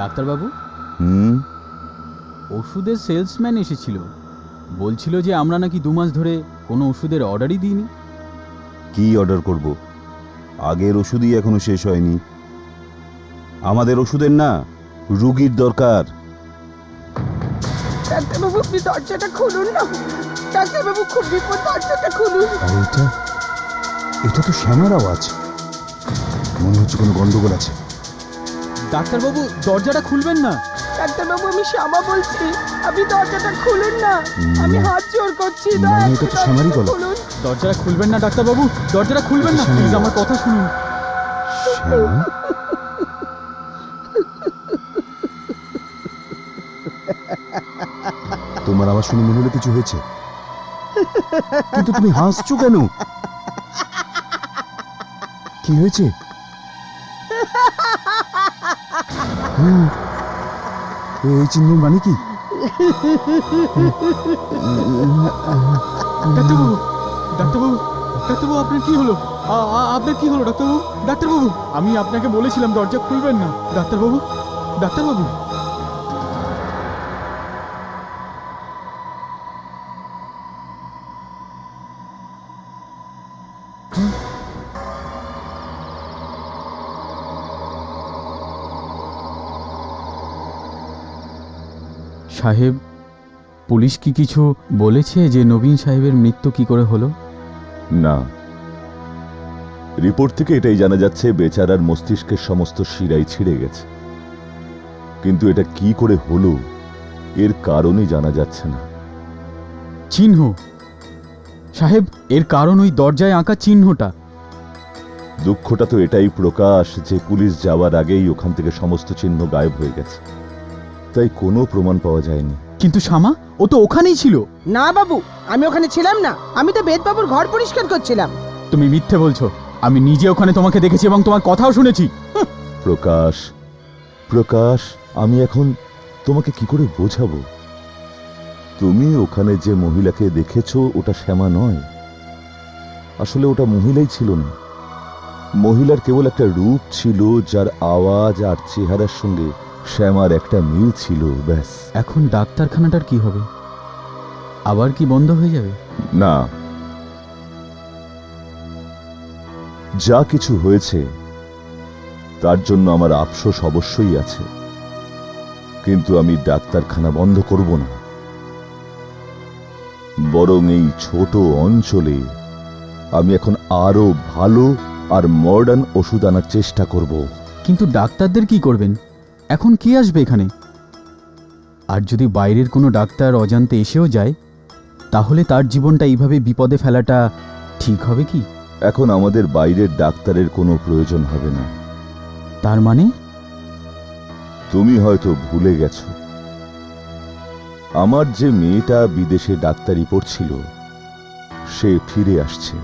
ডাক্তারবাবু, ওষুধের সেলসম্যান এসেছিল, বলছিল যে আমরা নাকি 2 মাস ধরে কোনো ওষুধের অর্ডারই দিইনি। কি অর্ডার করব? আগের ওষুধই এখনো শেষ হয়নি। আমাদের ওষুধের না, রুগীর দরকার। ডাক্তারবাবু, আপনি দরজাটা খুলুন না। ডাক্তারবাবু, খুব বিপদ, দরজাটা খুলুন। আরে এটা তো শ্যামার আওয়াজ। মনে হচ্ছে কোনো গন্ডগোল আছে। ডাক্তারবাবু, দরজাটা খুলবেন না। ডাক্তারবাবু, আমি শ্যামা বলছি, আপনি দরজাটা খুলুন না। আমি হাত জোর করছি, এটা তো শ্যামারই গলা। খুলুন। দরজাটা খুলবেন না ডাক্তারবাবু, দরজাটা খুলবেন না, প্লিজ আমার কথা শুনুন। শ্যামা? তোমার আওয়াজ শুনে মনে হলো কিছু হয়েছে, কিন্তু তুমি হাসছো কেন? কি হয়েছে? এই চিহ্নের মানে কি? ডাক্তারবাবু, ডাক্তারবাবু, ডাক্তারবাবু, আপনার কি হলো? আপনার কি হলো ডাক্তারবাবু? ডাক্তারবাবু, আমি আপনাকে বলেছিলাম দরজা খুলবেন না। ডাক্তারবাবু, ডাক্তারবাবু। সাহেব, পুলিশ কি কিছু বলেছে যে নবীন সাহেবের মৃত্যু কি করে হলো? না, রিপোর্ট থেকে এটাই জানা যাচ্ছে বেচারার মস্তিষ্কের সমস্ত শিরাই ছিঁড়ে গেছে, কিন্তু এটা কি করে হলো এর কারণই জানা যাচ্ছে না। চিহ্ন সাহেব, এর কারণ ওই দরজায় আঁকা চিহ্নটা। দুঃখটা তো এটাই প্রকাশ যে পুলিশ যাওয়ার আগেই ওখান থেকে সমস্ত চিহ্ন গায়েব হয়ে গেছে, তাই কোনো প্রমাণ পাওয়া যায়নি। কিন্তু শ্যামা, ও তো ওখানেই ছিল। না বাবু, আমি ওখানে ছিলাম না। আমি তো বেদবাবুর ঘর পরিষ্কার করছিলাম। তুমি মিথ্যে বলছো। আমি নিজে ওখানে তোমাকে দেখেছি এবং তোমার কথাও শুনেছি। প্রকাশ, প্রকাশ, আমি এখন তোমাকে কি করে বোঝাবো? তুমি ওখানে যে মহিলাকে দেখেছো ওটা শ্যামা নয়, আসলে ওটা মহিলাই ছিল না। মহিলার কেবল একটা রূপ ছিল যার আওয়াজ আর চেহারার সঙ্গে শ্যামার একটা মিল ছিল, ব্যাস। এখন ডাক্তারখানাটার কি হবে? আবার কি বন্ধ হয়ে যাবে? না, যা কিছু হয়েছে তার জন্য আমার আফসোস অবশ্যই আছে, কিন্তু আমি ডাক্তারখানা বন্ধ করব না। বরং এই ছোট অঞ্চলে আমি এখন আরো ভালো আর মডার্ন ওষুধ আনার চেষ্টা করব। কিন্তু ডাক্তারদের কি করবেন? এখন কে আসবে এখানে? আর যদি বাইরের কোনো ডাক্তার অজান্তে এসেও যায়, তাহলে তার জীবনটা এইভাবে বিপদে ফেলাটা ঠিক হবে কি? এখন আমাদের বাইরের ডাক্তারের কোনো প্রয়োজন হবে না। তার মানে? তুমি হয়তো ভুলে গেছো, আমার যে মেয়েটা বিদেশে ডাক্তারি পড়ছিল সে ফিরে আসছে।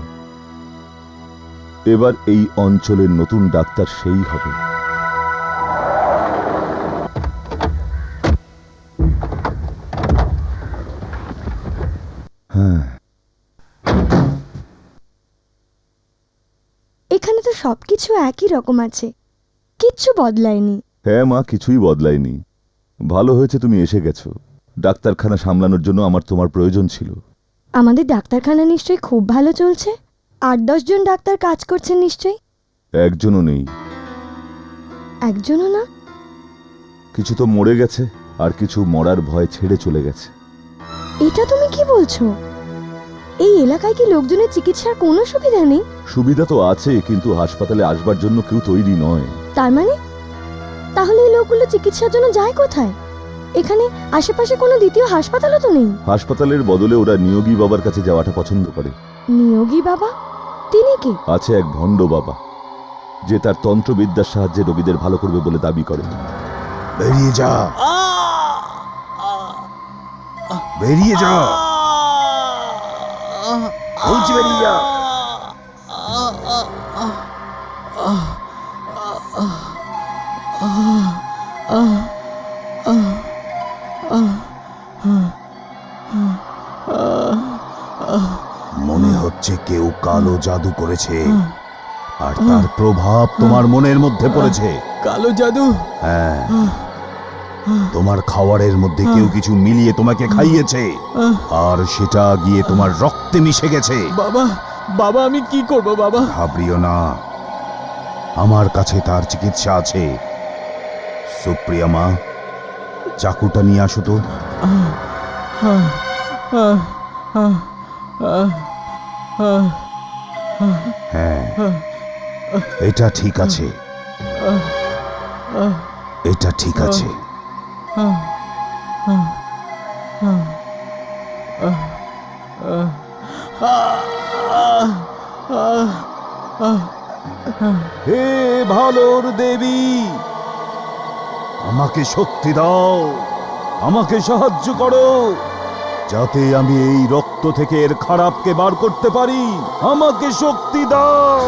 এবার এই অঞ্চলের নতুন ডাক্তার সেই হবে। হ্যাঁ, এখানে তো সবকিছু একই রকম আছে, কিচ্ছু বদলায়নি। হ্যাঁ মা, কিছুই বদলায়নি। ভালো হয়েছে তুমি এসে গেছো। ডাক্তারখানা সামলানোর জন্য আমার তোমার প্রয়োজন ছিল। আমাদের ডাক্তারখানা নিশ্চয়ই খুব ভালো চলছে। 8-10 জন ডাক্তার কাজ করছেন নিশ্চয়ই। একজনও নেই। একজনও না? কিছু তো মরে গেছে, আর কিছু মরার ভয় ছেড়ে চলে গেছে। এটা তুমি কি বলছো? এই এলাকায় কি লোকজনের চিকিৎসার কোনো সুবিধা নেই? সুবিধা তো আছে, কিন্তু হাসপাতালে আসবার জন্য কেউ তৈরি নয়। তার মানে তাহলে এই লোকগুলো চিকিৎসার জন্য যায় কোথায়? এখানে আশেপাশে কোনো দ্বিতীয় হাসপাতালও তো নেই। হাসপাতালের বদলে ওরা নিয়োগী বাবার কাছে যাওয়াটা পছন্দ করে। নিয়োগী বাবা? তিনি কে? আছে এক ভণ্ড বাবা, যে তার তন্ত্রবিদ্যার সাহায্যে রোগীদের ভালো করবে বলে দাবি করে। বেরিয়ে যা, বেরিয়ে যা বলছি, বেরিয়ে যা। মনে হচ্ছে কেউ কালো জাদু করেছে, আর তার প্রভাব তোমার মনের মধ্যে পড়েছে। কালো জাদু? হ্যাঁ, তোমার খাবারের মধ্যে কেউ কিছু মিলিয়ে তোমাকে খাইয়েছে, আর সেটা গিয়ে তোমার রক্তে মিশে গেছে। বাবা, বাবা আমি কি করব বাবা? ঘাবড়িও না, আমার কাছে তার চিকিৎসা আছে। সুপ্রিয়া মা, চাকুটা নিয়ে আসো তো। হ্যাঁ, এটা ঠিক আছে, এটা ঠিক আছে। হে ভালোর দেবী, আমাকে শক্তি দাও, আমাকে সাহায্য করো, যাতে আমি এই রক্ত থেকে এর খারাপকে বার করতে পারি। আমাকে শক্তি দাও।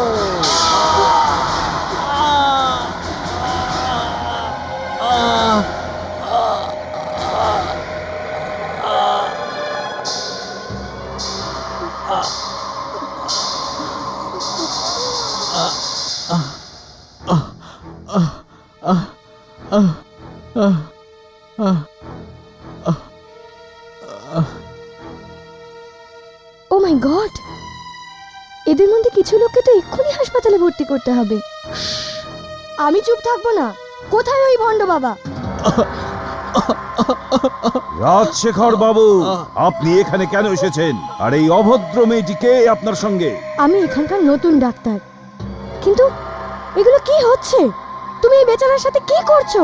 ও মাই গড, এদের মধ্যে কিছু লোককে তো এক্ষুনি হাসপাতালে ভর্তি করতে হবে। আমি চুপ থাকবো না। কোথায় ওই ভণ্ড বাবা? রাজশেখর বাবু, আপনি এখানে কেন এসেছেন? আর এই অভদ্র মেয়েটি কে আপনার সঙ্গে? আমি এখানকার নতুন ডাক্তার, কিন্তু এগুলো কি হচ্ছে? তুমি এই বেচারার সাথে কি করছো?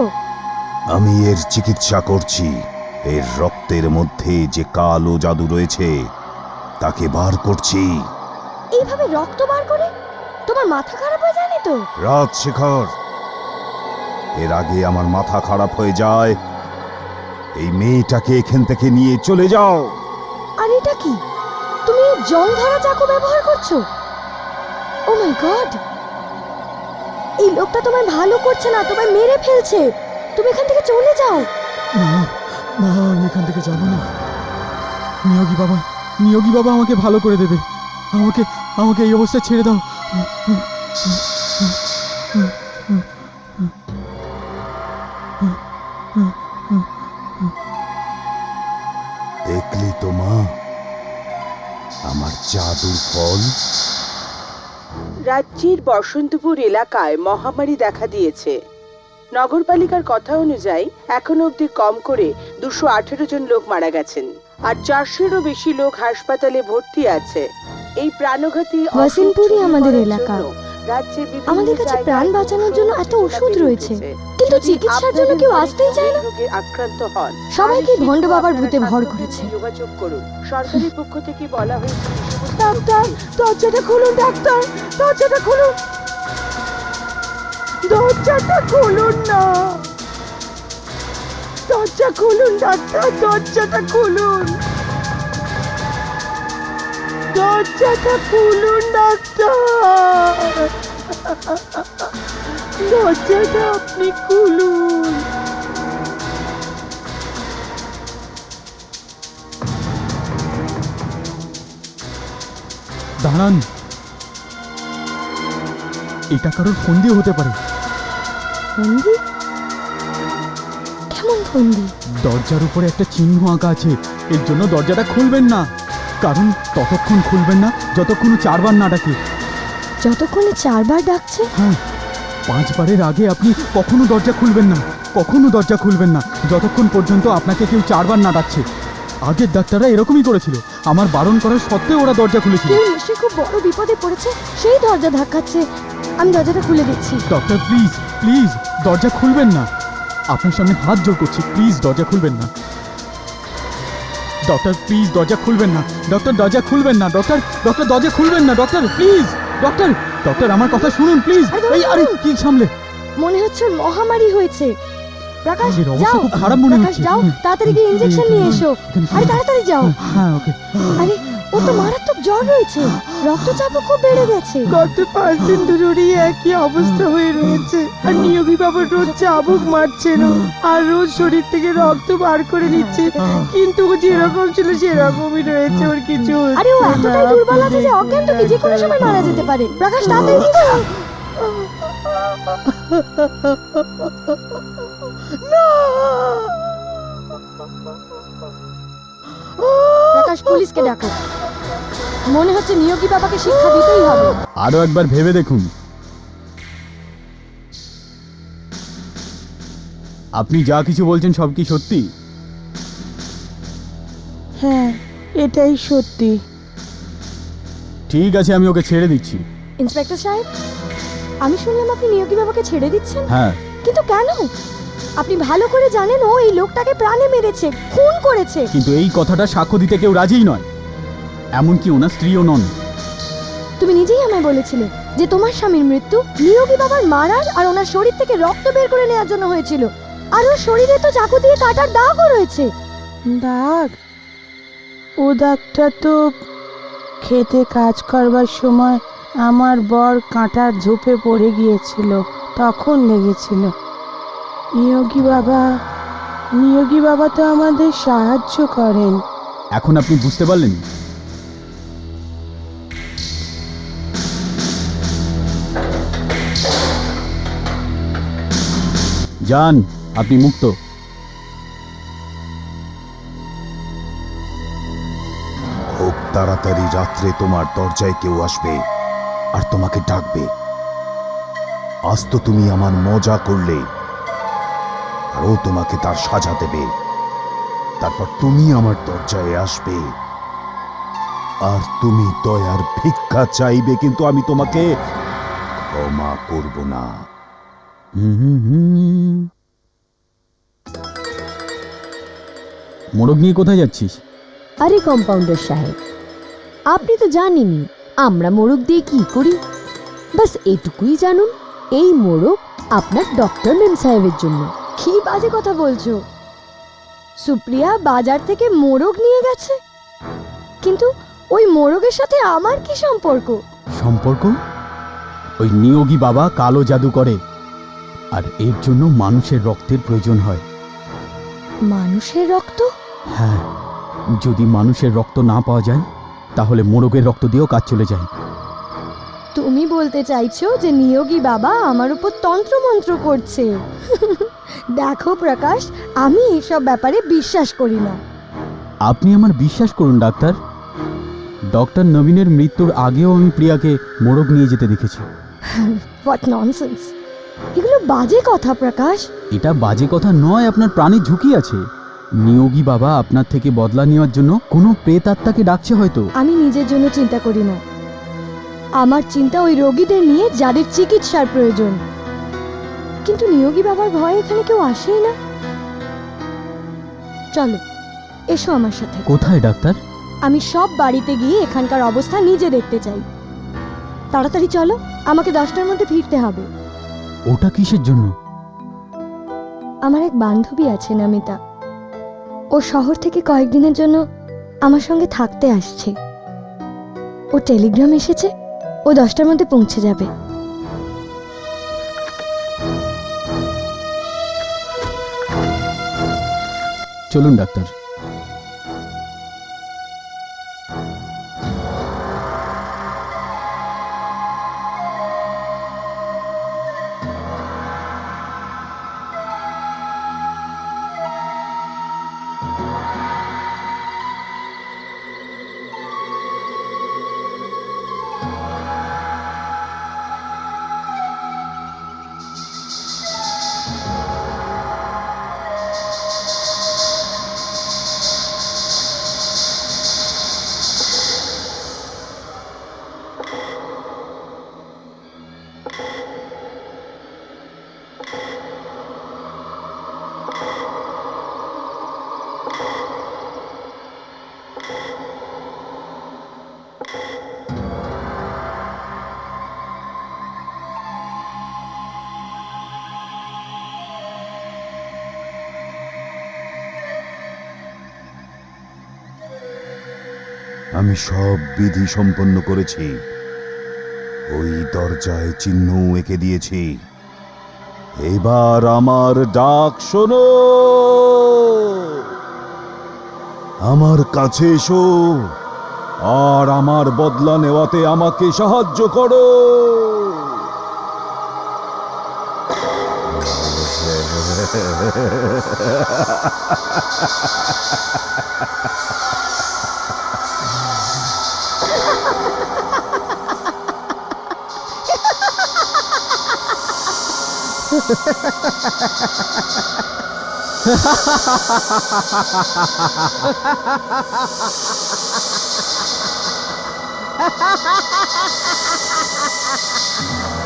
আমি এর চিকিৎসা করছি। এর রক্তের মধ্যে যে কালো জাদু রয়েছে তাকে বার করছি। এইভাবে রক্ত বার করে তোমার মাথা খারাপ হয়ে যায়নি তো? রাজশেখর, এর আগে আমার মাথা খারাপ হয়ে যায়। এই মেয়েটাকে এখান থেকে নিয়ে চলে যাও। আর এটা কি? তুমি জং ধরা চাকু ব্যবহার করছো? ও মাই গড, এই লোকটা তোমায় ভালো করছে না, তোমায় মেরে ফেলছে। তুমি এখান থেকে চলে যাও। না না, আমি এখান থেকে যাব না। নিয়োগী বাবা, নিয়োগী বাবা আমাকে ভালো করে দেবে। আমাকে আমাকে এই অবস্থায় ছেড়ে দাও। দেখলি তো মা, আমার জাদুর ফল। রাজ্যের বসন্তপুর এলাকায় মহামারী দেখা দিয়েছে। নগরপালিকার কথা অনুযায়ী এখনো অবধি কম করে 218 জন লোক মারা গেছেন, আর 400-এরও বেশি লোক হাসপাতালে ভর্তি আছে। এই প্রাণঘাতী ওয়াসিমপুরই অসুখ আমাদের ছড়িয়ে এলাকা। পড়ার জন্য রাজ্যের বিভিন্ন আমাদের কাছে জায়গায় প্রাণ বাঁচানোর জন্য এত সচেতনতা ওষুধ বেড়ে রয়েছে, উঠেছে। কিন্তু যদি চিকিৎসার জন্য আপনাদের কেউ বাড়িতে আসতেই চায় না। এই রোগে আক্রান্ত হন, সবাইকে তাহলে ভণ্ড শীঘ্র বাবার আপনারা ভূতে ভর স্বাস্থ্য করেছে। কেন্দ্রে যোগাযোগ করুন। সরকারের পক্ষ থেকে বলা হয়েছে ডাক্তার, দরজাটা খুলুন ডাক্তার, দরজাটা খুলুন। দরজাটা খুলুন না, দরজা খুলুন ডাক্তার, দরজাটা খুলুন, দরজাটা খুলুন ডাক্তার, দরজাটা আপনি খুলুন। দাঁড়ান, এটা কারোর ফোন দিয়ে হতে পারে। ফন্দি? কেমন ফন্দি? দরজার উপরে একটা চিহ্ন আঁকা আছে, এর জন্য দরজাটা খুলবেন না। কারণ ততক্ষণ খুলবেন না যতক্ষণ 4 বার না ডাকে। যতক্ষণে 4 বার ডাকছে? হ্যাঁ, 5 বারের আগে আপনি কখনো দরজা খুলবেন না, কখনো দরজা খুলবেন না যতক্ষণ পর্যন্ত আপনাকে কেউ 4 বার না ডাকছে। আগের ডাক্তাররা এরকমই করেছিল, আমার বারণ করার সত্ত্বেও ওরা দরজা খুলেছিল। কেউ নিশ্চয়ই খুব বড় বিপদে পড়েছে, সেই দরজা ধাক্কাচ্ছে। আমি দরজাটা খুলে দিচ্ছি। ডক্টর প্লিজ প্লিজ দরজা খুলবেন না, আপনার সামনে হাত জোর করছি, প্লিজ দরজা খুলবেন না। ডক্টর প্লিজ দরজা খুলবেন না, ডক্টর দরজা খুলবেন না, ডক্টর ডক্টর দরজা খুলবেন না, ডক্টর প্লিজ, ডক্টর ডক্টর আমার কথা শুনুন প্লিজ। এই আরে কি সামলে, মনে হচ্ছে ওর মহামারী হয়েছে। প্রকাশ, এর অবস্থা যাও। খুব খারাপ মনে প্রকাশ, হচ্ছে। যাও, তাড়াতাড়ি গিয়ে ইনজেকশন নিয়ে এসো। আরে তাড়াতাড়ি যাও। হ্যাঁ ওকে। আরে ও তো মারাত্মক জ্বর রয়েছে, রক্তচাপও খুব বেড়ে গেছে। গত 5 দিন ধরেই একই অবস্থা হয়ে রয়েছে, আর নিয়োগী বাবা রোজ চাবুক মারছেন, আর রোজ শরীর থেকে রক্ত বার করে নিচ্ছে, কিন্তু ও যেরকম ছিল সেরকমই রয়েছে, ওর কিছু আরে ও এতটাই দুর্বল আছে যে অজ্ঞান তো কি যে কোনো সময় মারা যেতে পারে। প্রকাশ, তাড়াতাড়ি দিকে। প্রকাশ, পুলিশকে ডাকো। মনে হচ্ছে নিয়োগী বাবাকে শিক্ষা দিতেই হবে। আরো একবার ভেবে দেখুন। আপনি যা কিছু বলছেন সব কি সত্যি? হ্যাঁ, এটাই সত্যি। ঠিক আছে, আমি ওকে ছেড়ে দিচ্ছি। ইন্সপেক্টর সাহেব, আমি শুনলাম আপনি নিয়োগী বাবাকে ছেড়ে দিচ্ছেন। হ্যাঁ, কিন্তু কেন? আপনি ভালো করে জানেন ও এই লোকটাকে প্রাণে মেরেছে, খুন করেছে। কিন্তু এই কথাটা সাক্ষ্য দিতে কেউ রাজিই নয়, এমনকি ওনার স্ত্রীও নন। তুমি নিজেই আমায় বলেছিলে যে তোমার স্বামীর মৃত্যু নিয়োগী বাবার মারার আর ওনার শরীর থেকে রক্ত বের করে নেওয়ার জন্য হয়েছিল। আর ওর শরীরে তো চাকু দিয়ে কাটার দাগও রয়েছে। দাগ? ও দাগটা তো খেতে কাজ করবার সময় আমার বর কাঁটার ঝোপে পড়ে গিয়েছিল, তখন লেগেছিল। নিয়োগী বাবা তো আমাদের সাহায্য করেন। এখন আপনি বুঝতে পারলেন? যান, আপনি মুক্ত। খুব তাড়াতাড়ি রাত্রে তোমার দরজায় কেউ আসবে আর তোমাকে ডাকবে। আজ তো তুমি আমার মজা করলে, আর ও তোমাকে তার সাজা দেবে। তারপর তুমি আমার দরজায় আসবে আর তুমি দয়ার ভিক্ষা চাইবে, কিন্তু আমি তোমাকে ক্ষমা করব না। মোড়ক নিয়ে কোথায় যাচ্ছিস? আরে কম্পাউন্ডার সাহেব, আপনি তো জানেনই আমরা মোড়ক দিয়ে কি করি। বাস এটুকুই জানুন, এই মোড়ক আপনার ডক্টর মেম সাহেবের জন্য। কি বাজে কথা বলছো? সুপ্রিয়া বাজার থেকে মোরগ নিয়ে গেছে, কিন্তু ওই মোরগের সাথে আমার কি সম্পর্ক? সম্পর্ক? ওই নিয়োগী বাবা কালো জাদু করে, আর এর জন্য মানুষের রক্তের প্রয়োজন হয়। মানুষের রক্ত? হ্যাঁ, যদি মানুষের রক্ত না পাওয়া যায় তাহলে মোরগের রক্ত দিয়েও কাজ চলে যায়। তুমি বলতে চাইছো যে নিয়োগী বাবা আমার উপর তন্ত্রমন্ত্র করছে? দেখো প্রকাশ, আমি এসব ব্যাপারে বিশ্বাস করি না। আপনি আমার বিশ্বাস করুন ডাক্তার, ডক্টর নবীনের মৃত্যুর আগেও আমি প্রিয়াকে মোরগ নিয়ে যেতে দেখেছি। What nonsense! এগুলো বাজে কথা প্রকাশ। এটা বাজে কথা নয়, আপনার প্রাণের ঝুঁকি আছে। নিয়োগী বাবা আপনার থেকে বদলা নেওয়ার জন্য কোনো প্রেতাত্মাকে ডাকছে হয়তো। আমি নিজের জন্য চিন্তা করি না, আমার চিন্তা ওই রোগীদের নিয়ে যাদের চিকিৎসার প্রয়োজন। কিন্তু নিয়োগী বাবার ভয়ে এখানে কেউ আসেই না। চলো, এসো আমার সাথে। কোথায় ডাক্তার? আমি সব বাড়িতে গিয়ে এখানকার অবস্থা নিজে দেখতে চাই। তাড়াতাড়ি চলো, আমাকে 10টার মধ্যে ফিরতে হবে। ওটা কিসের জন্য? আমার এক বান্ধবী আছে নামিতা, ও শহর থেকে কয়েকদিনের জন্য আমার সঙ্গে থাকতে আসছে। ও টেলিগ্রাম এসেছে, ও 10টার মধ্যে পৌঁছে যাবে। চলুন ডাক্তার। আমি সব বিধি সম্পন্ন করেছি, ওই দরজায় চিহ্ন এঁকে দিয়েছি। এবার আমার ডাক শোনো, আমার কাছে এসো আর আমার বদলা নেওয়াতে আমাকে সাহায্য করো।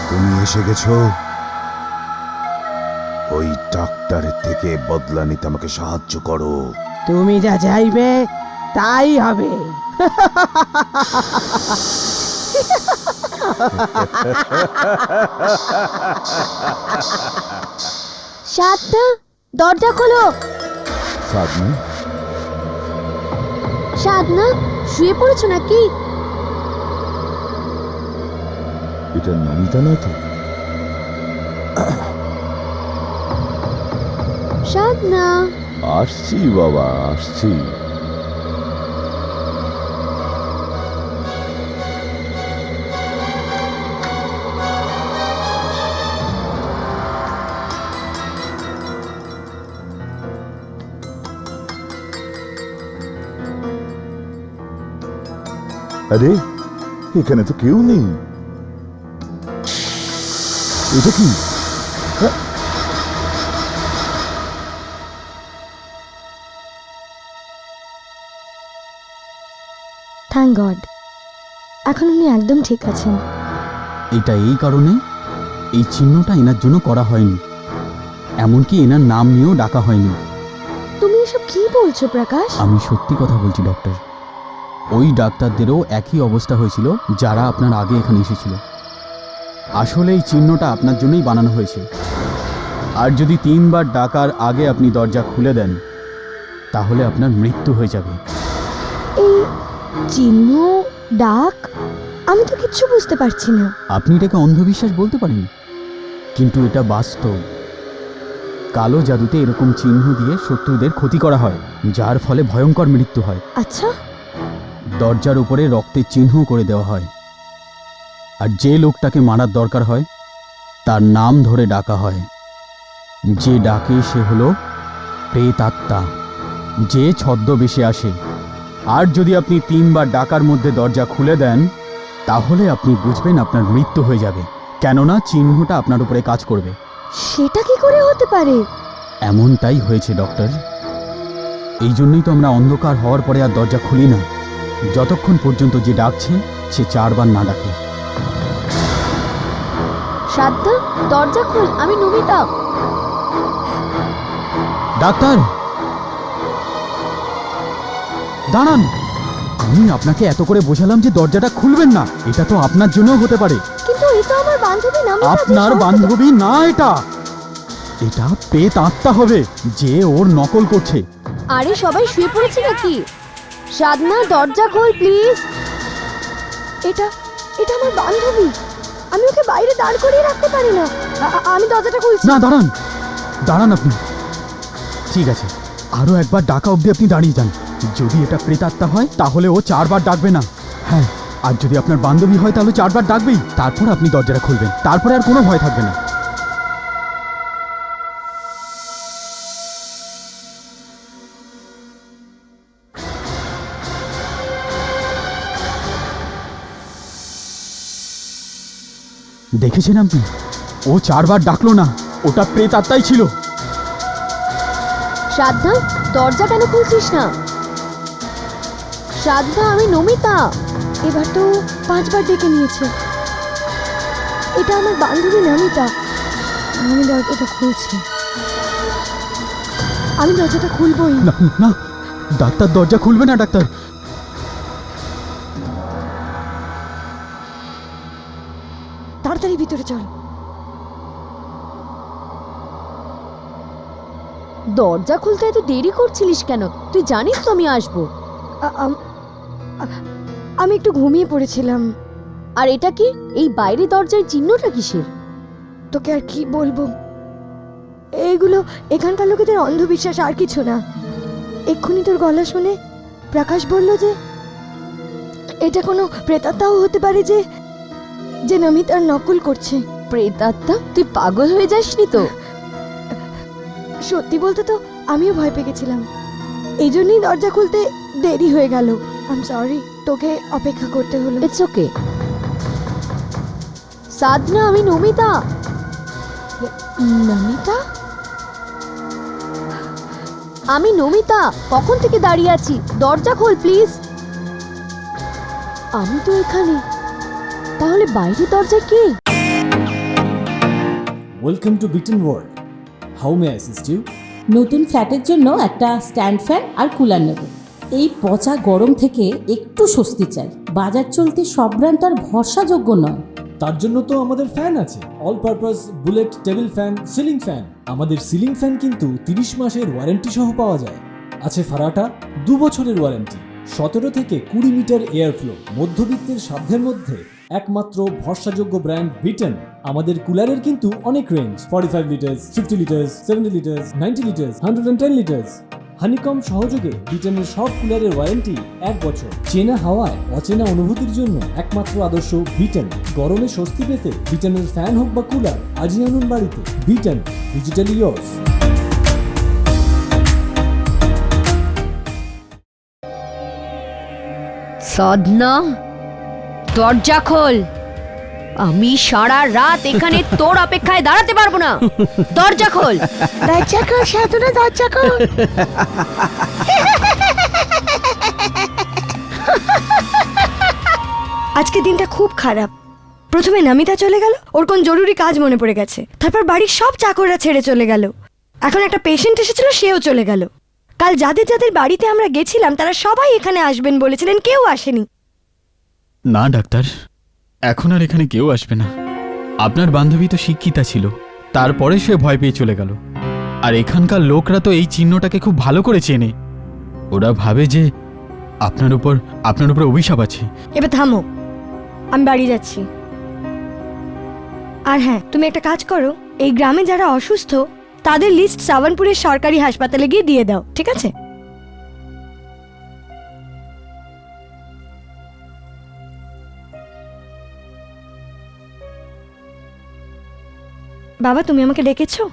তুমি এসে গেছো। ওই ডাক্তারের থেকে বদলা নিতে আমাকে সাহায্য করো। তুমি যা চাইবে তাই হবে। সাধনা, দরজা খোলো। সাধনা, সাধনা, শুয়ে পড়েছো নাকি? এটা নমিতা নয় তো? সাধনা, আসছি বাবা, আসছি। আরে, এখানে তো কেউ নেই। এটা কি? থ্যাংক গড, এখন উনি একদম ঠিক আছেন। এটা এই কারণে এই চিহ্নটা এনার জন্য করা হয়নি, এমনকি এনার নাম নিয়েও ডাকা হয়নি। তুমি এসব কি বলছো প্রকাশ? আমি সত্যি কথা বলছি ডক্টর। ওই ডাক্তারদেরও একই অবস্থা হয়েছিল যারা আপনার আগে এখানে এসেছিল। আসলে এই চিহ্নটা আপনার জন্যই বানানো হয়েছে। আর যদি 3 বার ডাকার আগে আপনি দরজা খুলে দেন তাহলে আপনার মৃত্যু হয়ে যাবে। এই চিহ্ন, ডাক, আমি তো কিচ্ছু বুঝতে পারছি না। আপনি এটাকে অন্ধবিশ্বাস বলতে পারেন, কিন্তু এটা বাস্তব। কালো জাদুতে এরকম চিহ্ন দিয়ে শত্রুদের ক্ষতি করা হয়, যার ফলে ভয়ঙ্কর মৃত্যু হয়। আচ্ছা, দরজার উপরে রক্তের চিহ্ন করে দেওয়া হয়, আর যে লোকটাকে মারার দরকার হয় তার নাম ধরে ডাকা হয়। যে ডাকে সে হলো প্রেতাত্মা, যে ছদ্মবেশে আসে। আর যদি আপনি 3 বার ডাকার মধ্যে দরজা খুলে দেন তাহলে আপনি বুঝবেন আপনার মৃত্যু হয়ে যাবে, কেননা চিহ্নটা আপনার উপরে কাজ করবে। সেটা কি করে হতে পারে? এমনটাই হয়েছে ডক্টর। এই জন্যই তো আমরা অন্ধকার হওয়ার পরে আর দরজা খুলি না, যতক্ষণ পর্যন্ত যে ডাকছে সে 4 বার না ডাকে। সাধনা, দরজা খোল, আমি নমিতা। ডাক্তার দাঁড়ান, আমি আপনাকে এত করে বোঝালাম যে দরজাটা খুলবেন না। এটা তো আপনার জন্যও হতে পারে। কিন্তু এই তো আমার বান্ধবী নমিতা। আপনার বান্ধবী না, এটা এটা প্রেতাত্মা হবে যে ওর নকল করছে। আরে সবাই শুয়ে পড়েছে নাকি? সাধনা, দরজা খোল প্লিজ। এটা এটা আমার বান্ধবী। আমি ওকে বাইরে দাঁড় করিয়ে রাখতে পারি না। আমি দরজাটা খুলছি। না, দাঁড়ান দাঁড়ান আপনি। ঠিক আছে, আরো একবার ডাকা অবধি আপনি দাঁড়িয়ে যান। যদি এটা প্রেতাত্মা হয় তাহলে ও 4 বার ডাকবে না। হ্যাঁ, আর যদি আপনার বান্ধবী হয় তাহলে 4 বার ডাকবেই। তারপর আপনি দরজাটা খুলবেন, তারপরে আর কোনো ভয় থাকবে না। দেখেছেন আপনি, ও 4 বার ডাকলো না, ওটা প্রেতাত্মাই ছিল। সাধনা, দরজা কেন খুলছিস না? সাধনা, আমি নমিতা। এবার তো 5 বার ডেকে নিয়েছে। এটা আমার বান্ধবী নমিতা। আমি দরজাটা খুলছি। আমি দরজাটা খুলবই। না না, ডাক্তার দরজা খুলবে না। ডাক্তার, তাড়াতাড়ি ভিতরে চল। দরজা খুলতে এত দেরি করছিলিস কেন? তুই জানিস তো আমি আসবো। আমি একটু ঘুমিয়ে পড়েছিলাম। আর এটা কি? এই বাইরে দরজার চিহ্নটা কিসের? তোকে আর কি বলবো, এইগুলো এখানকার লোকেদের অন্ধবিশ্বাস, আর কিছু না। এক্ষুনি তোর গলা শুনে প্রকাশ বলল যে এটা কোনো প্রেতাত্মাও হতে পারে যে যে নমিতার নকল করছে। প্রেতাত্মা? তুই পাগল হয়ে যাসনি তো? সত্যি বলতে তো আমিও ভয় পেয়ে গেছিলাম, এই জন্যই দরজা খুলতে দেরি হয়ে গেল। আই এম সরি, তোকে অপেক্ষা করতে হলো। It's okay. সাধনা, আমি নমিতা। নমিতা? আমি নমিতা, কখন থেকে দাঁড়িয়ে আছি, দরজা খোল প্লিজ। আমি তো এখানে, তাহলে বাইরে দরজায় কে? Welcome to Beaton world. How may I assist you? নতুন ফ্ল্যাটের জন্য একটা স্ট্যান্ড ফ্যান আর কুলার নেব। এই পচা গরম থেকে একটু স্বস্তি চাই। বাজার চলতে সব ব্র্যান্ড আর ভরসাযোগ্য নয়। তার জন্য তো আমাদের ফ্যান আছে, all purpose bullet table fan, ceiling fan. আমাদের সিলিং ফ্যান কিন্তু 30 মাসের ওয়ারেন্টি সহ পাওয়া যায়। আছে ফারাটা 2 বছরের ওয়ারেন্টি, 17 থেকে 20 মিটার এয়ার ফ্লো, মধ্যবিত্তের সাধ্যের মধ্যে একমাত্র ভরসাযোগ্য ব্র্যান্ড বিটন। আমাদের কুলারের কিন্তু অনেক range, 45 litres, 50 litres, 70 litres, 90 litres, 110 litres. Honeycomb সহযোগে বিটনের সব কুলারের ওয়ারেন্টি 1 বছর। চেনা হাওয়ায় অচেনা অনুভূতির জন্য একমাত্র আদর্শ বিটন। গরমে স্বস্তি পেতে বিটনের ফ্যান হোক বা কুলার, আজই আনুন বাড়িতে। Vuitton, digitally years. সাধনা, দরজা খোল। আমি সারা রাত এখানে তোর অপেক্ষায় দাঁড়াতে পারবো না। দরজা খোল। দরজা খোল সাধনা, দরজা খোল। আজকে দিনটা খুব খারাপ। প্রথমে নামিতা চলে গেল, ওর কোন জরুরি কাজ মনে পড়ে গেছে। তারপর বাড়ির সব চাকররা ছেড়ে চলে গেল। এখন একটা পেশেন্ট এসেছিল, সেও চলে গেল। কাল যাদের যাদের বাড়িতে আমরা গেছিলাম তারা সবাই এখানে আসবেন বলেছিলেন, কেউ আসেনি। না ডাক্তার, এখন আর এখানে কেউ আসবে না। আপনার বান্ধবী তো শিক্ষিতা ছিল, তারপরে সে ভয় পেয়ে চলে গেল। আর এখানকার লোকরা তো এই চিহ্নটাকে খুব ভালো করে চেনে। ওরা ভাবে যে আপনার উপর অভিশাপ আছে। এবার থামো, আমি বাড়ি যাচ্ছি। আর হ্যাঁ, তুমি একটা কাজ করো, এই গ্রামে যারা অসুস্থ তাদের লিস্ট সাবানপুরের সরকারি হাসপাতালে গিয়ে দিয়ে দাও, ঠিক আছে? বাবা, তুমি আমাকে ডেকেছো?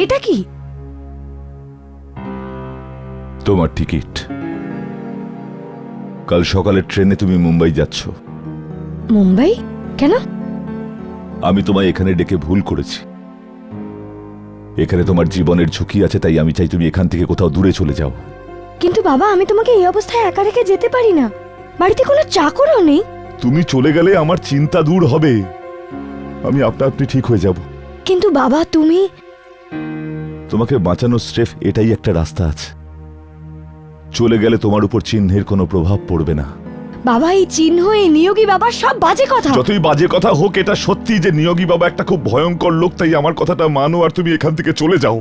এটা কি? তোমার টিকিট। কাল সকালের ট্রেনে তুমি মুম্বাই যাচ্ছ। মুম্বাই? কেন? আমি তোমায় এখানে ডেকে ভুল করেছি। এখানে তোমার জীবনের ঝুঁকি আছে, তাই আমি চাই তুমি এখান থেকে কোথাও দূরে চলে যাও। কিন্তু বাবা, আমি তোমাকে এই অবস্থায় একা রেখে যেতে পারি না। বাড়িতে কোনো চাকরও নেই। তুমি চলে গেলে আমার চিন্তা দূর হবে, আমি আপনা আপনি ঠিক হয়ে যাব। কিন্তু বাবা, তুমি... তোমাকে বাঁচানোর স্রেফ এটাই একটা রাস্তা আছে। চলে গেলে তোমার উপর চিহ্নের কোনো প্রভাব পড়বে না। বাবা, এই চিহ্ন, এই নিয়োগী বাবা সব বাজে কথা। যতই বাজে কথা হোক, এটা সত্যি যে নিয়োগী বাবা একটা খুব ভয়ঙ্কর লোক, তাই আমার কথাটা মানো আর তুমি এখান থেকে চলে যাও।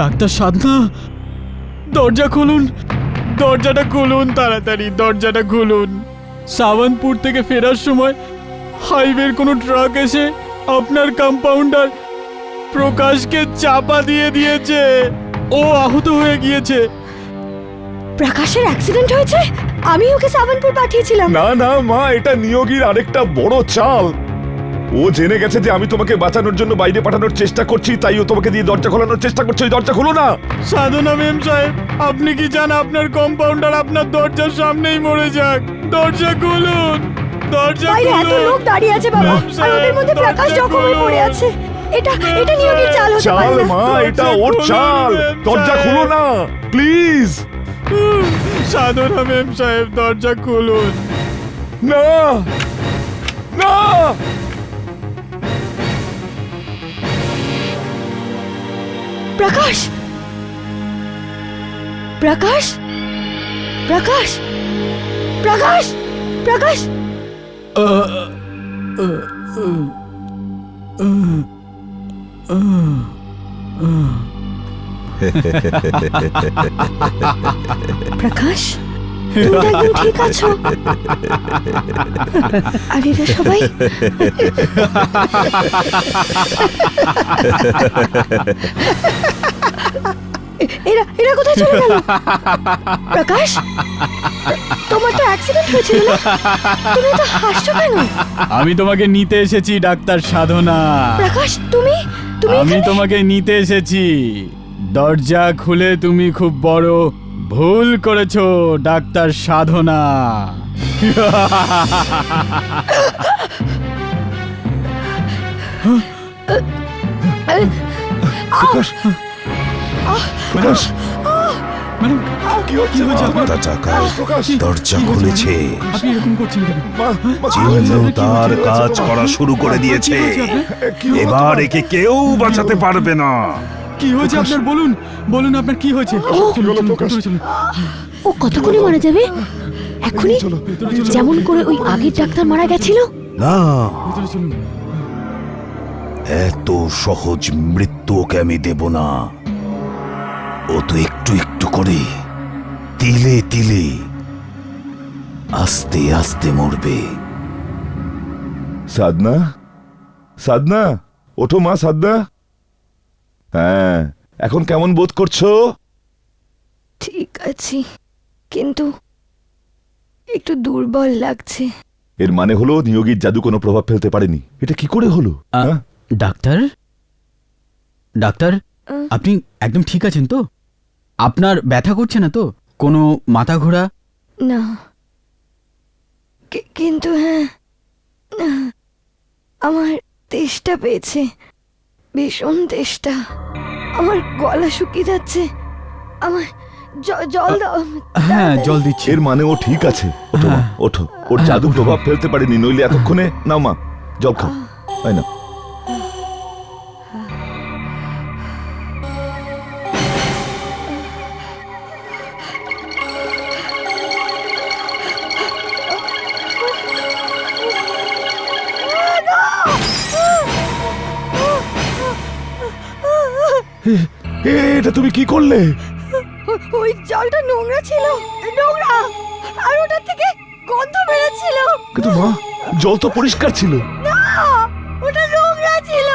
ডাক্তার সাধনা, দরজা খুলুন, দরজাটা খুলুন, তাড়াতাড়ি দরজাটা খুলুন। সাবানপুর থেকে ফেরার সময় হাইওয়ের কোনো ট্রাক এসে আপনার কম্পাউন্ডার প্রকাশকে চাপা দিয়ে দিয়েছে। ও আহত হয়ে গিয়েছে। প্রকাশের অ্যাক্সিডেন্ট হয়েছে? আমি ওকে সাবানপুর পাঠিয়েছিলাম। না না মা, এটা নিয়োগীর আরেকটা বড় চাল। ও জেনে গেছে যে আমি তোমাকে বাঁচানোর জন্য বাইরে পাঠানোর চেষ্টা করছি, তাই ও তোমাকে দিয়ে দরজা খোলানোর চেষ্টা করছে। ওই দরজা খুলো না। সাধনা মেম সাহেব, আপনি কি চান আপনার কম্পাউন্ডার আপনার দরজার সামনেই মরে যাক? দরজা খুলুন, দরজা বাইরে এত খুলুন। লোক দাঁড়িয়ে আছে বাবা, আর ওদের মধ্যে প্রকাশ জখম হয়ে পড়ে আছে। এটা নিয়োগীর চাল হতে পারে চাল না। মা, এটা ওর চাল। দরজা খুলো না প্লিজ। সাধনা মেম সাহেব, দরজা খুলুন। না না, প্রকাশ, প্রকাশ, প্রকাশ, প্রকাশ, প্রকাশ। প্রকাশ, তুমি তো একদম ঠিক আছো? আর এরা সবাই? এরা এরা কোথায় চলে গেল? প্রকাশ, তোমার তো অ্যাক্সিডেন্ট হয়েছিল না? তুমি তো হাসছো কেন? আমি তোমাকে নিতে এসেছি ডাক্তার সাধনা। প্রকাশ, তুমি তুমি আমি এখানে? তোমাকে নিতে এসেছি। দরজা খুলে তুমি খুব বড় ভুল করেছো ডাক্তার সাধনা। প্রকাশ, প্রকাশ, আত্মা টাকায় দরজা খুলেছে, আপনি এরকম করছেন কেন? চিহ্ন তার কাজ করা শুরু করে দিয়েছে। এবার একে কেউ বাঁচাতে পারবে না। কি হয়েছে আপনার? বলুন বলুন, আপনার কি হয়েছে? চলুন, চলুন, ভেতরে চলুন। ও কতক্ষণে মারা যাবে? এখনই? যেমন করে ওই আগের ডাক্তার মারা গেছিল? না, ভেতরে চলুন। এত সহজ মৃত্যু ওকে আমি দেব না। ও তো একটু একটু করে, তিলে তিলে, আস্তে আস্তে মরবে। সাধনা, সাধনা, ওঠো মা সাধনা। হ্যাঁ, এখন কেমন বোধ করছো? ঠিক আছি, কিন্তু একটু দুর্বল লাগছে। এর মানে হলো নিয়োগীর জাদু কোনো প্রভাব ফেলতে পারেনি। এটা কি করে হলো? হ্যাঁ? ডাক্তার, ডাক্তার, আপনি একদম ঠিক আছেন তো? আপনার ব্যথা করছে না তো? কোনো মাথা ঘোরা? না, কিন্তু হ্যাঁ, আমার তেষ্টা পেয়েছে, ভীষণ তেষ্টা। আমার গলা শুকিয়ে যাচ্ছে। আমার জল দাও। হ্যাঁ, জল দিচ্ছি। এর মানে ও ঠিক আছে। ওঠো মা, ওঠো। ওর জাদু প্রভাব ফেলতে পারেনি, নইলে এতক্ষণে। নাও মা, জল খাও। তাই না? এটা তুমি কি করলে? ওই জলটা নোংরা ছিল, নোংরা, আর ওটার থেকে গন্ধ বেরোচ্ছিল। কিন্তু মা, জল তো পরিষ্কার ছিল। না, ওটা নোংরা ছিল।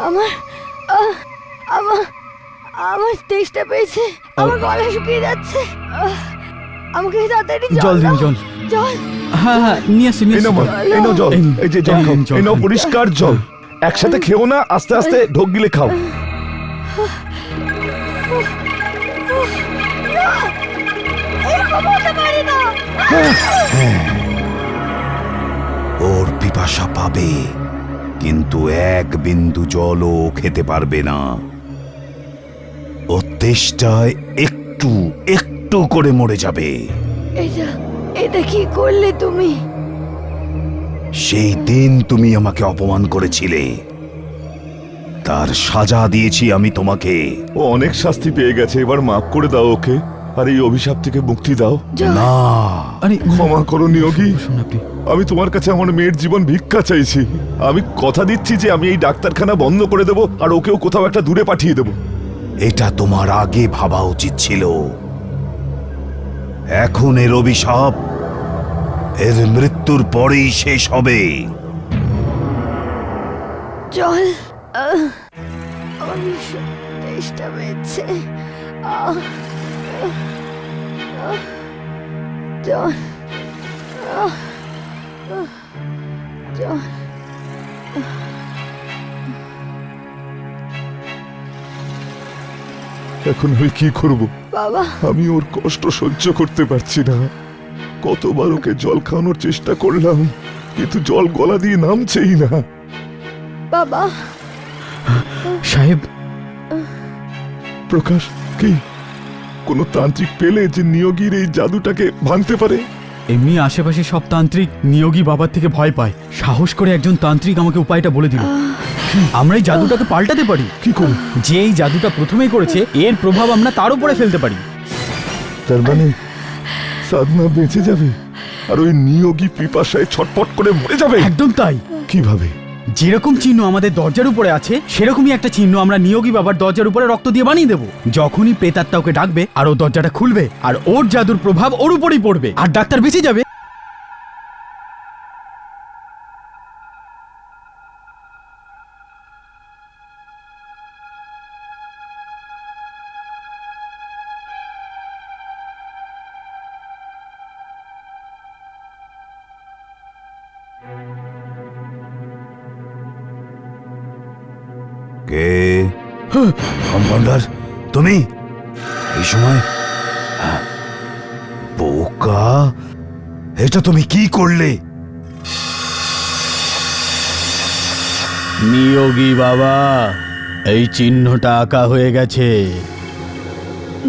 আমার আমার আমার তেষ্টা পেয়েছে, আমার গলা শুকিয়ে যাচ্ছে। আমাকে তাড়াতাড়ি জল দিন, দাও। জল। জল। হ্যাঁ হ্যাঁ, নিয়ে আসছি, নিয়ে এই নাও মা, আসছি। এই নাও জল। এই নিন, এই যে জল এই খাও, নিন, জল এই নাও খান। পরিষ্কার জল। একসাথে খেও না, আস্তে আস্তে ঢোক গিলে খাও। এরকম হতে পারে না। ওর পিপাসা পাবে, কিন্তু এক বিন্দু জলও খেতে পারবে না। ও তেষ্টায় একটু একটু করে মরে যাবে। এটা কি করলে তুমি? সেই দিন তুমি আমাকে অপমান করেছিলে, তার সাজা দিয়েছি আমি তোমাকে। ও অনেক শাস্তি পেয়ে গেছে, এবার মাফ করে দাও ওকে, আর এই অভিশাপ থেকে মুক্তি দাও। না, আরে ক্ষমা করো নিয়োগী, বসুন আপনি। আমি তোমার কাছে আমার মেয়ের জীবন ভিক্ষা চাইছি। আমি কথা দিচ্ছি যে আমি এই ডাক্তারখানা বন্ধ করে দেব, আর ওকেও কোথাও একটা দূরে পাঠিয়ে দেব। এটা তোমার আগে ভাবা উচিত ছিল। এখন এর অভিশাপ এর মৃত্যুর পরেই শেষ হবে। জল, আমার ভীষণ তেষ্টা পেয়েছে। জল, জল। এখন আমি কি করব? বাবা, আমি ওর কষ্ট সহ্য করতে পারছি না। কতবার ওকে জল খাওয়ানোর চেষ্টা করলাম, কিন্তু জল গলা দিয়ে নামছেই না। বাবা। সাহেব, প্রকাশ, কি কোনো তান্ত্রিক পেলে যে নিয়োগীর এই জাদুটাকে ভাঙতে পারে? এমনি আশেপাশে সব তান্ত্রিক নিয়োগী বাবার থেকে ভয় পায়। সাহস করে একজন তান্ত্রিক আমাকে উপায়টা বলে দিল। আমরা এই জাদুটাকে পাল্টাতে পারি। কি করে? যে এই জাদুটা প্রথমেই করেছে, এর প্রভাব আমরা তার উপরে ফেলতে পারি। তার মানে সাধনা বেঁচে যাবে, আর ওই নিয়োগী পিপাসায় ছটপট করে মরে যাবে। একদম তাই। কিভাবে? যেরকম চিহ্ন আমাদের দরজার উপরে আছে, সেরকমই একটা চিহ্ন আমরা নিয়োগী বাবার দরজার উপরে রক্ত দিয়ে বানিয়ে দেবো। যখনই প্রেতাত্মা ওকে ডাকবে, আর ও দরজাটা খুলবে, আর ওর জাদুর প্রভাব ওর উপরেই পড়বে, আর ডাক্তার বেঁচে যাবে। কে? কম্পাউন্ডার, তুমি এই সময়? বোকা, এটা তুমি কি করলে? নিয়োগী বাবা, এই চিহ্নটা আঁকা হয়ে গেছে।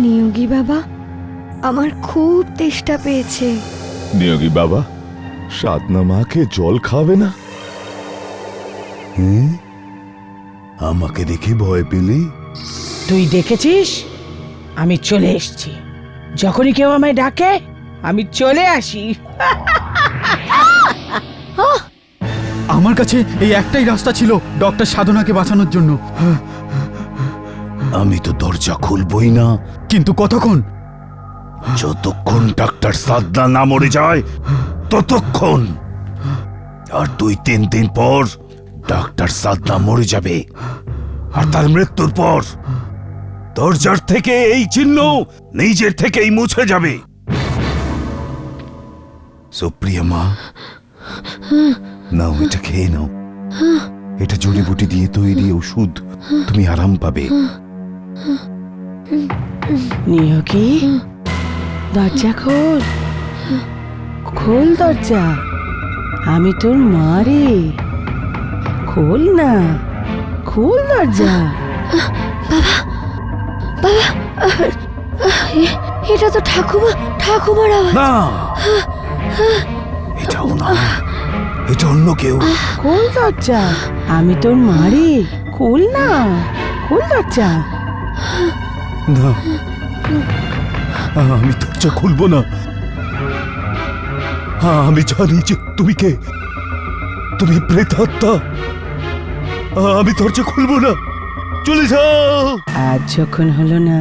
নিয়োগী বাবা, আমার খুব তেষ্টা পেয়েছে। নিয়োগী বাবা, সাধনা মাকে জল খাবে না? আমাকে দেখে ভয় পেলে? তুই দেখেছিস আমি চলে এসেছি। যখনই কেউ আমায় ডাকে আমি চলে আসি। আমার কাছে এই একটাই রাস্তা ছিল ডক্টর সাধনাকে বাঁচানোর জন্য। আমি তো দরজা খুলবই না কিন্তু কতক্ষণ? যতক্ষণ ডাক্তার সাধনা না মরে যায় ততক্ষণ। আর 2-3 দিন পর ডাক্তার সাধনা মরে যাবে, আর তার মৃত্যুর পর দরজার থেকে এই চিহ্ন নিজের থেকেই মুছে যাবে। সুপ্রিয়া মা, নাও এটা খেয়ে নাও। এটা জড়িবুটি দিয়ে তৈরি ওষুধ, তুমি আরাম পাবে। নিয়োগী, দরজা খোল, খোল দরজা, আমি তোর মা রে। খোল না, খোল দরজা। এটা তো ঠাকুমার আওয়াজ। না, এটাও না, এটা অন্য কেউ। খোল দরজা, আমি তোর মা রে। খোল না, খোল দরজা। না, আমি দরজা খুলবো না। আমি জানি যে তুমি কে, তুমি প্রেতাত্মা। আমি দরজা খুলবো না, চলে যাও। আজ যখন হলো না,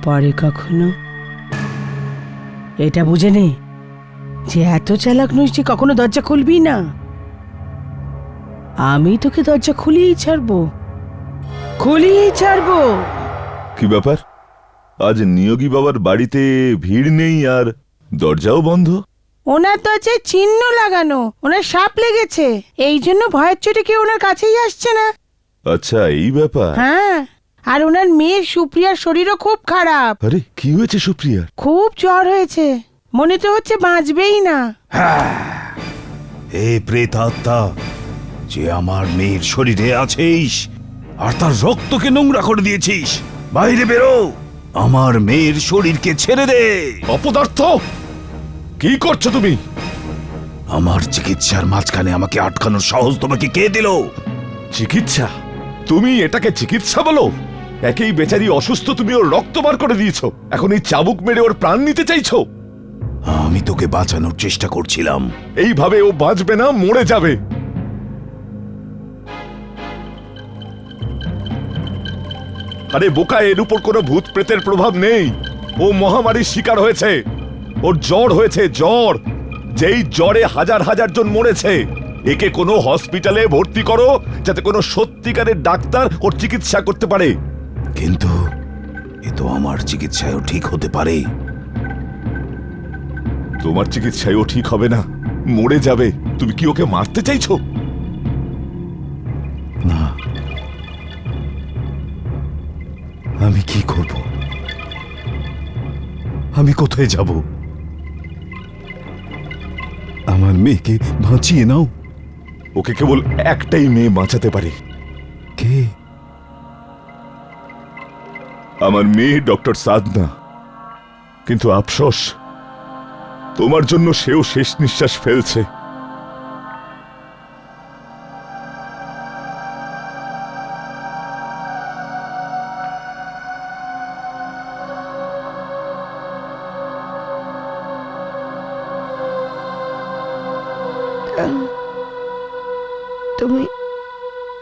পরে কখনো। এটা বুঝে নে যে এত চালাক নইস যে কখনো দরজা খুলবি না। আমি তোকে দরজা খুলিয়েই ছাড়বো, খুলিয়েই ছাড়বো। কি ব্যাপার, আজ নিয়োগী বাবার বাড়িতে ভিড় নেই আর দরজাও বন্ধ? ওনার দরজায় চিহ্ন লাগানো, ওনার সাপ লেগেছে, এই জন্য ভয়ের চোটে কেউ ওনার কাছেই আসছে না। আচ্ছা, এই ব্যাপার। হ্যাঁ, আর ওনার মেয়ে সুপ্রিয়ার শরীরও খুব খারাপ। আরে, কি হয়েছে সুপ্রিয়ার? খুব জ্বর হয়েছে, মনে তো হচ্ছে বাঁচবেই না। হে প্রেতাত্মা, যে আমার মেয়ের শরীরে আছিস আর তার রক্তকে নোংরা করে দিয়েছিস, বাইরে বেরো। আমার মেয়ের শরীরকে ছেড়ে দে। অপদার্থ, কি করছো তুমি? আমার চিকিৎসার মাঝখানে আমাকে আটকানোর সাহস তোমাকে কে দিল? চিকিৎসা? তুমি এটাকে চিকিৎসা বলো? একেই বেচারি অসুস্থ, তুমি ওর রক্ত বার করে দিয়েছো, এখন এই চাবুক মেরে ওর প্রাণ নিতে চাইছো? আমি তোকে বাঁচানোর চেষ্টা করছিলাম। এইভাবে ও বাঁচবে না, মরে যাবে। আরে বোকা, এর উপর কোনো ভূত প্রেতের প্রভাব নেই। ও মহামারীর শিকার হয়েছে, ওর জ্বর হয়েছে, জ্বর। যেই জ্বরে হাজার হাজার জন মরেছে। একে কোনো হসপিটালে ভর্তি করো, যাতে কোনো সত্যিকারের ডাক্তার ওর চিকিৎসা করতে পারে। কিন্তু এ তো আমার চিকিৎসায়ও ঠিক হতে পারে। তোমার চিকিৎসায়ও ঠিক হবে না, মরে যাবে। তুমি কি ওকে মারতে চাইছো? না, আমি কি করব? আমি কোথায় যাব? আমার মেয়েকে বাঁচিয়ে নাও। ওকে কেবল একটাই মেয়ে বাঁচাতে পারে। কে? আমার মেয়ে ডক্টর সাধনা। কিন্তু আফসোস, তোমার জন্য সেও শেষ নিঃশ্বাস ফেলছে।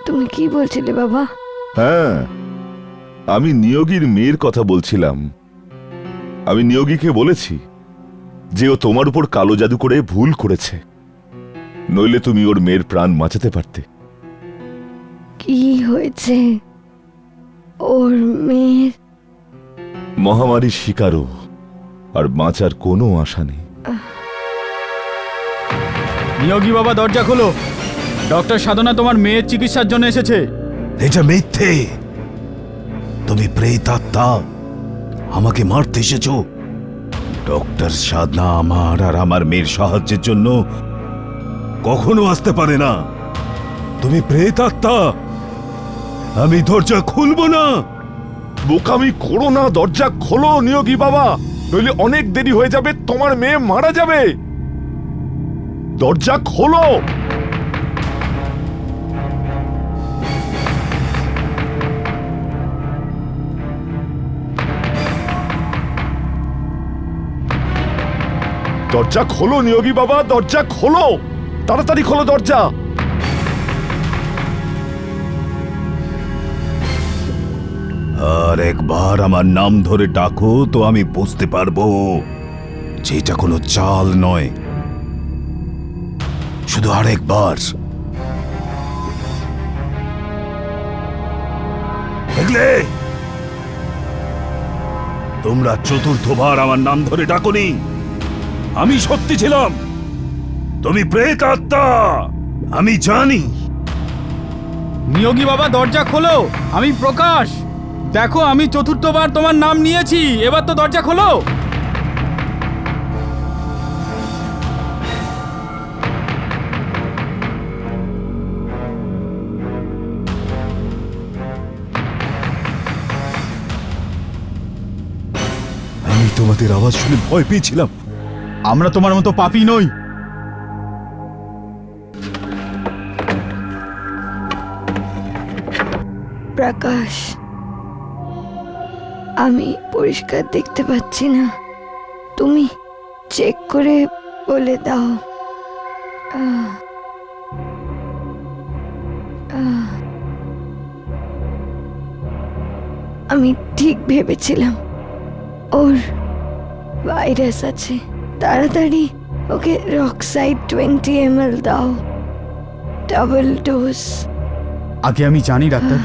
তুমি কি বলছিলে বাবা? হ্যাঁ, আমি নিয়োগীর মেয়ের কথা বলছিলাম। আমি নিয়োগীকে বলেছি যে ও তোমার উপর কালো জাদু করে ভুল করেছে, নইলে তুমি ওর মেয়ের প্রাণ বাঁচাতে পারতে। কি হয়েছে ওর মেয়ের? মহামারীর শিকারও, আর বাঁচার কোনো আশা নেই। নিয়োগী বাবা, দরজা খোলো। ডক্টর সাধনা তোমার মেয়ের চিকিৎসার জন্য এসেছে। এটা মিথ্যে। তুমি প্রেতাত্মা, আমাকে মারতে এসেছো। ডক্টর সাধনা আমার আর আমার মেয়ের সাহায্যের জন্য কখনো আসতে পারে না। তুমি প্রেতাত্মা, আমি দরজা খুলবো না। বোকামি করো না, দরজা খোলো নিয়োগী বাবা, নইলে অনেক দেরি হয়ে যাবে, তোমার মেয়ে মারা যাবে। দরজা খোলো। দরজা খোলো নিয়োগী বাবা, দরজা খোলো, তাড়াতাড়ি খোলো দরজা। আর একবার আমার নাম ধরে ডাকো তো আমি বুঝতে পারবো যে এটা কোনো চাল নয়। শুধু আরেকবার। দেখলে, তোমরা চতুর্থবার আমার নাম ধরে ডাকোনি। আমি সত্যি ছিলাম, তুমি প্রেতাত্মা, আমি জানি। নিয়োগী বাবা দরজা খোলো, আমি প্রকাশ। দেখো আমি চতুর্থবার তোমার নাম নিয়েছি, এবার তো দরজা খোলো। আমি তোমাদের আওয়াজ শুনে ভয় পেয়েছিলাম। আমরা তোমার মতো পাপী নই। প্রকাশ, আমি পরিষ্কার দেখতে পাচ্ছি না, তুমি চেক করে বলে দাও। আহ, আহ। আমি ঠিক ভেবেছিলাম ওর ভাইরাস আছে। তাড়াতাড়ি ওকে রক্সাইড 20 ml দাও, ডাবল ডোজ। আগে আমি জানি ডাক্তার।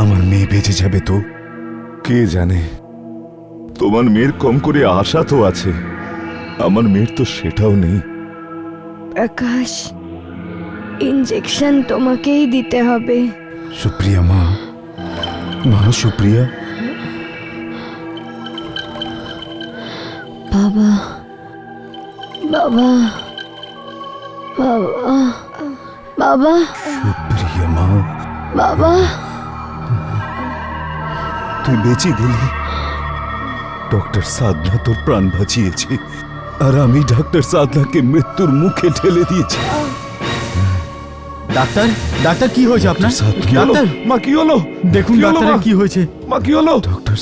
আমার মেয়ে বেঁচে যাবে তো? কে জানে, তোমার মেয়ের কম করে আশা তো আছে, আমার মেয়ের তো সেটাও নেই। প্রকাশ, ইনজেকশন তোমাকেই দিতে হবে। সুপ্রিয়া মা, মা সুপ্রিয়া। বাবা, বাবা, বাবা, বাবা, সুপ্রিয়া মা, বাবা। তুই বেঁচে গেলি। ডক্টর সাধনা তোর প্রাণ বাঁচিয়েছে, আর আমি ডক্টর সাধনাকে মৃত্যুর মুখে ঠেলে দিয়েছি। ডাক্তার, ডাক্তার কি হয়েছে আপনার? কি হলো? ডাক্তার মা কি হলো? দেখুন কি হলো, ডাক্তারের মা? কি হয়েছে। মা কি হলো? ডক্টর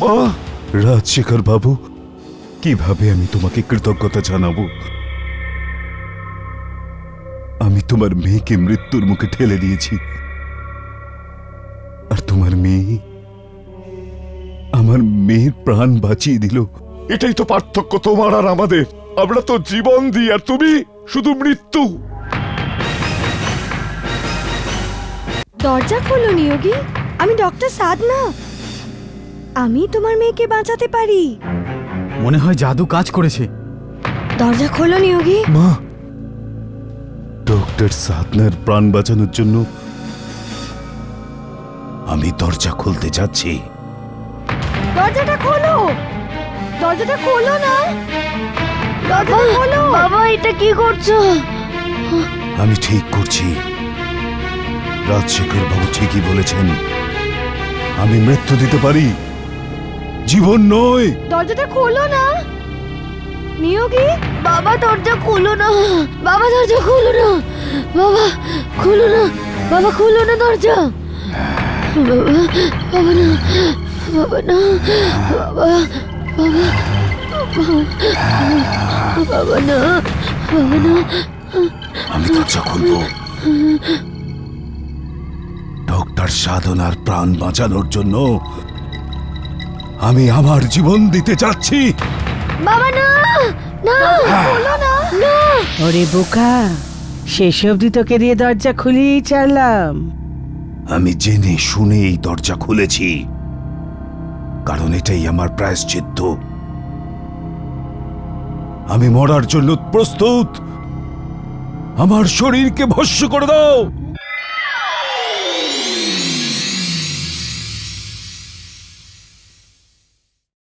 মা, রাজশেখর বাবু, কিভাবে আমি তোমাকে কৃতজ্ঞতা জানাবো? আমি তোমার মেয়েকে মৃত্যুর মুখে ঠেলে দিয়েছি, আর তোমার মেয়ে আমার মেয়ের প্রাণ বাঁচিয়ে দিল। এটাই তো পার্থক্য তোমার আর আমাদের। আমরা তো জীবন দিই আর তুমি শুধু মৃত্যু। দরজা খোলো নিয়োগী, আমি ডক্টর সাধনা। আমি তোমার মেয়েকে বাঁচাতে পারি। মনে হয় জাদু কাজ করেছে। দরজা খোলো নিয়োগী। মা, ডক্টর সাধনার প্রাণ বাঁচানোর জন্য আমি দরজা খুলতে যাচ্ছি। দরজাটা খোলো, দরজাটা খোলো না, দরজাটা খোলো। বাবা, এটা কি করছো? আমি ঠিক করছি। রাজশেখর বাবু ঠিকই বলেছেন, আমি মৃত্যু দিতে পারি, জীবন নয়। দরজাটা খোলো না নিয়োগী। বাবা দরজা খোলো না, বাবা দরজা খোলো না, বাবা খোলো না, বাবা খোলো না দরজা। বাবা, বাবা না, বাবা না, বাবা, বাবা, বাবা না, বাবা না। আমি দরজা খুলব। ডক্টর সাধনার প্রাণ বাঁচানোর জন্য আমি আমার জীবন দিতে যাচ্ছি। বাবা না, না, খোলো না, না। ওরে বোকা, শেষ অবধি তোকে দিয়ে দরজা খুলিয়েই ছাড়লাম। আমি জেনে শুনে এই দরজা খুলেছি, কারণ এটাই আমার প্রায়শ্চিত্ত। আমি মরার জন্য প্রস্তুত। আমার শরীরকে ভস্ম করে দাও।